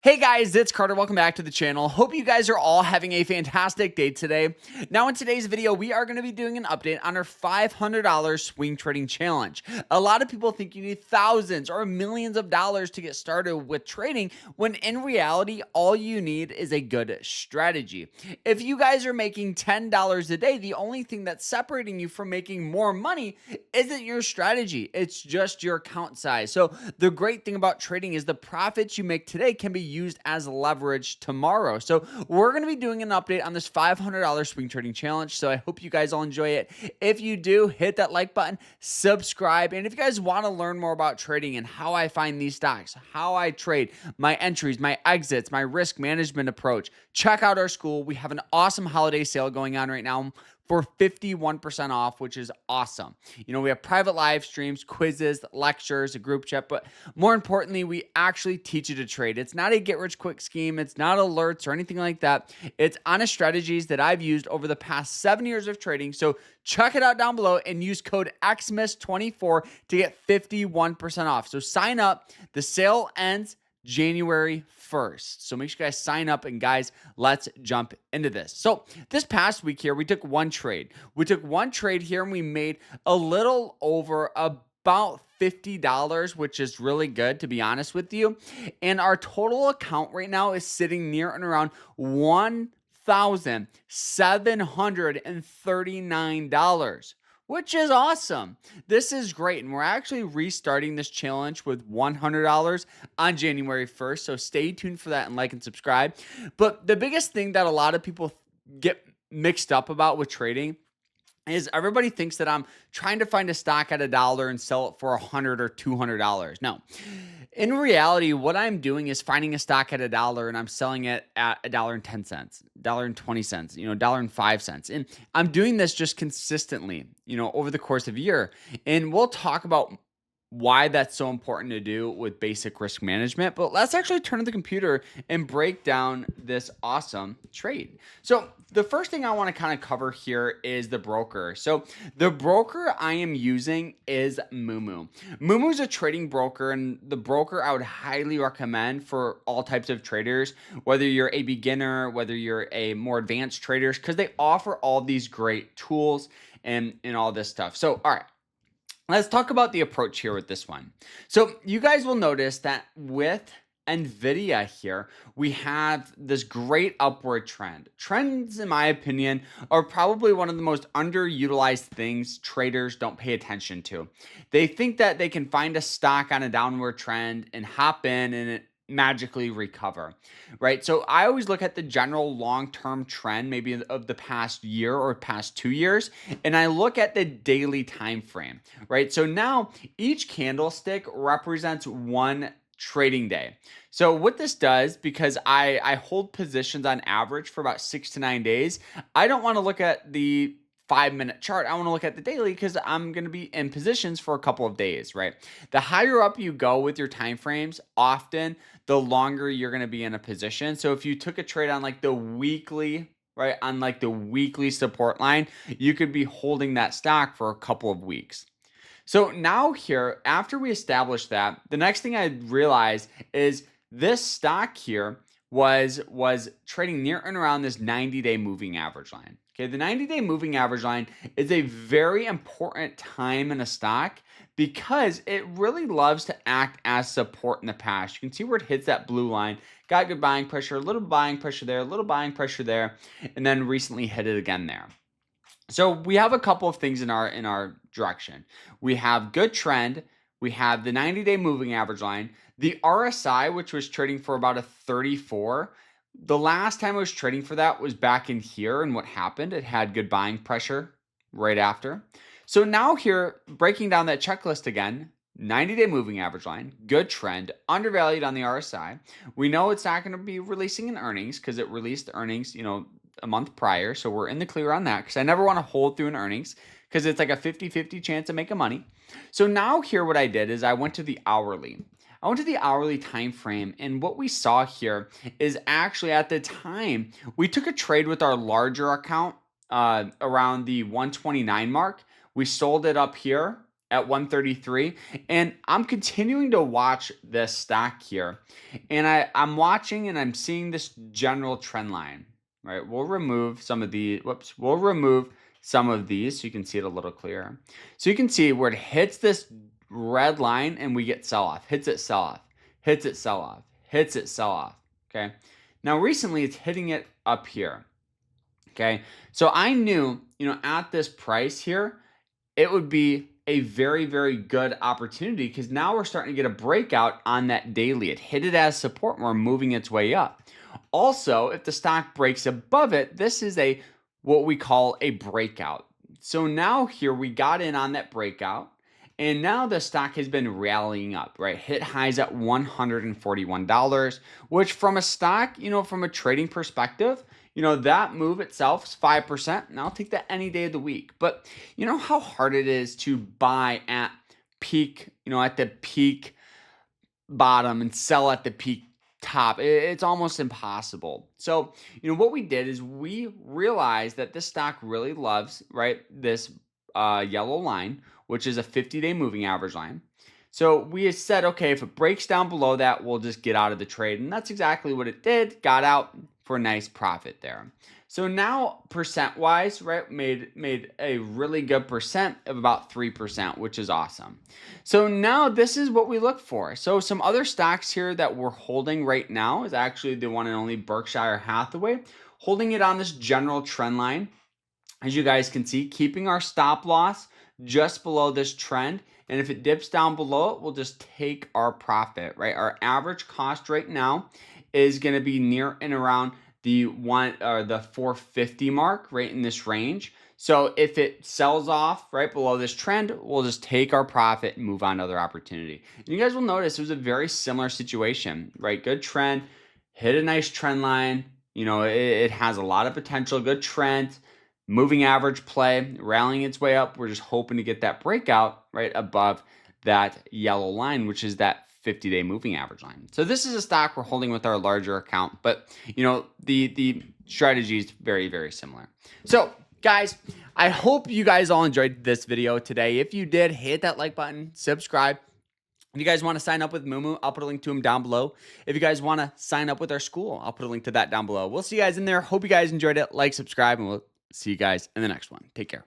Hey guys, it's Carter. Welcome back to the channel. Hope you guys are all having a fantastic day today. Now in today's video, we are going to be doing an update on our $500 swing trading challenge. A lot of people think you need thousands or millions of dollars to get started with trading, when in reality, all you need is a good strategy. If you guys are making $10 a day, the only thing that's separating you from making more money isn't your strategy. It's just your account size. So the great thing about trading is the profits you make today can be used as leverage tomorrow. So we're going to be doing an update on this $500 swing trading challenge. So I hope you guys all enjoy it. If you do, hit that like button, subscribe. And if you guys want to learn more about trading and how I find these stocks, how I trade, my entries, my exits, my risk management approach, check out our school. We have an awesome holiday sale going on right now for 51% off, which is awesome. You know, we have private live streams, quizzes, lectures, a group chat, but more importantly, we actually teach you to trade. It's not a get-rich-quick scheme. It's not alerts or anything like that. It's honest strategies that I've used over the past 7 years of trading. So check it out down below and use code XMISS24 to get 51% off. So sign up. The sale ends January 1st. So make sure you guys sign up, and guys, let's jump into this. So this past week here, we took one trade. We took one trade here and we made a little over about $50, which is really good, to be honest with you. And our total account right now is sitting near and around $1,739, which is awesome. This is great. And we're actually restarting this challenge with $100 on January 1st. So stay tuned for that and like and subscribe. But the biggest thing that a lot of people get mixed up about with trading is everybody thinks that I'm trying to find a stock at $1 and sell it for $100 or $200. No. In reality, what I'm doing is finding a stock at $1 and I'm selling it at $1.10, $1.20, $1.05. And I'm doing this just consistently, over the course of a year. And we'll talk about why that's so important to do with basic risk management. But let's actually turn to the computer and break down this awesome trade. So the first thing I want to kind of cover here is the broker. So the broker I am using is MOOMOO. MOOMOO is a trading broker, and the broker I would highly recommend for all types of traders, whether you're a beginner, whether you're a more advanced traders, because they offer all these great tools and all this stuff. So, all right. Let's talk about the approach here with this one. So you guys will notice that with NVIDIA here, we have this great upward trend. Trends, in my opinion, are probably one of the most underutilized things traders don't pay attention to. They think that they can find a stock on a downward trend and hop in and it magically recover, right? So I always look at the general long-term trend, maybe of the past year or past 2 years, and I look at the daily time frame, right? So now each candlestick represents one trading day. So what this does, because I hold positions on average for about 6 to 9 days, I don't want to look at the 5-minute chart. I want to look at the daily because I'm going to be in positions for a couple of days, right? The higher up you go with your time frames, often the longer you're going to be in a position. So if you took a trade on like the weekly, right, on like the weekly support line, you could be holding that stock for a couple of weeks. So now here, after we establish that, the next thing I realized is this stock here was trading near and around this 90-day moving average line. Okay, the 90-day moving average line is a very important time in a stock because it really loves to act as support in the past. You can see where it hits that blue line, got good buying pressure, a little buying pressure there, a little buying pressure there, and then recently hit it again there. So we have a couple of things in our direction. We have good trend. We have the 90-day moving average line. The RSI, which was trading for about a 34. The last time it was trading for that was back in here, and what happened? It had good buying pressure right after. So now here, breaking down that checklist again, 90-day moving average line, good trend, undervalued on the RSI. We know it's not going to be releasing in earnings because it released earnings, a month prior. So we're in the clear on that because I never want to hold through an earnings because it's like a 50-50 chance of making money. So now here what I did is I went to the hourly. I went to the hourly time frame, and what we saw here is actually at the time we took a trade with our larger account around the 129 mark. We sold it up here at 133, and I'm continuing to watch this stock here, and I'm watching and I'm seeing this general trend line, right? We'll remove some of the, we'll remove some of these so you can see it a little clearer. So you can see where it hits this red line and we get sell off, hits it, sell off, hits it, sell off, hits it, sell off, okay? Now recently it's hitting it up here, okay? So I knew, at this price here, it would be a very, very good opportunity because now we're starting to get a breakout on that daily. It hit it as support and we're moving its way up. Also, if the stock breaks above it, this is what we call a breakout. So now here we got in on that breakout, and now the stock has been rallying up, right? Hit highs at $141, which from a stock, from a trading perspective, that move itself is 5%, and I'll take that any day of the week. But you know how hard it is to buy at peak, at the peak bottom and sell at the peak top. It's almost impossible. So, what we did is we realized that this stock really loves, right, this yellow line, which is a 50-day moving average line. So we said, okay, if it breaks down below that, we'll just get out of the trade. And that's exactly what it did. Got out for a nice profit there. So now percent-wise, right, made a really good percent of about 3%, which is awesome. So now this is what we look for. So some other stocks here that we're holding right now is actually the one and only Berkshire Hathaway, holding it on this general trend line. As you guys can see, keeping our stop loss just below this trend. And if it dips down below it, we'll just take our profit, right? Our average cost right now is going to be near and around the 450 mark, right in this range. So if it sells off right below this trend, we'll just take our profit and move on to other opportunity. And you guys will notice it was a very similar situation, right? Good trend, hit a nice trend line. It has a lot of potential, good trend. Moving average play, rallying its way up. We're just hoping to get that breakout right above that yellow line, which is that 50-day moving average line. So this is a stock we're holding with our larger account, but the strategy is very, very similar. So guys, I hope you guys all enjoyed this video today. If you did, hit that like button, subscribe. If you guys want to sign up with MOOMOO, I'll put a link to him down below. If you guys want to sign up with our school, I'll put a link to that down below. We'll see you guys in there. Hope you guys enjoyed it. Like, subscribe, and we'll see you guys in the next one. Take care.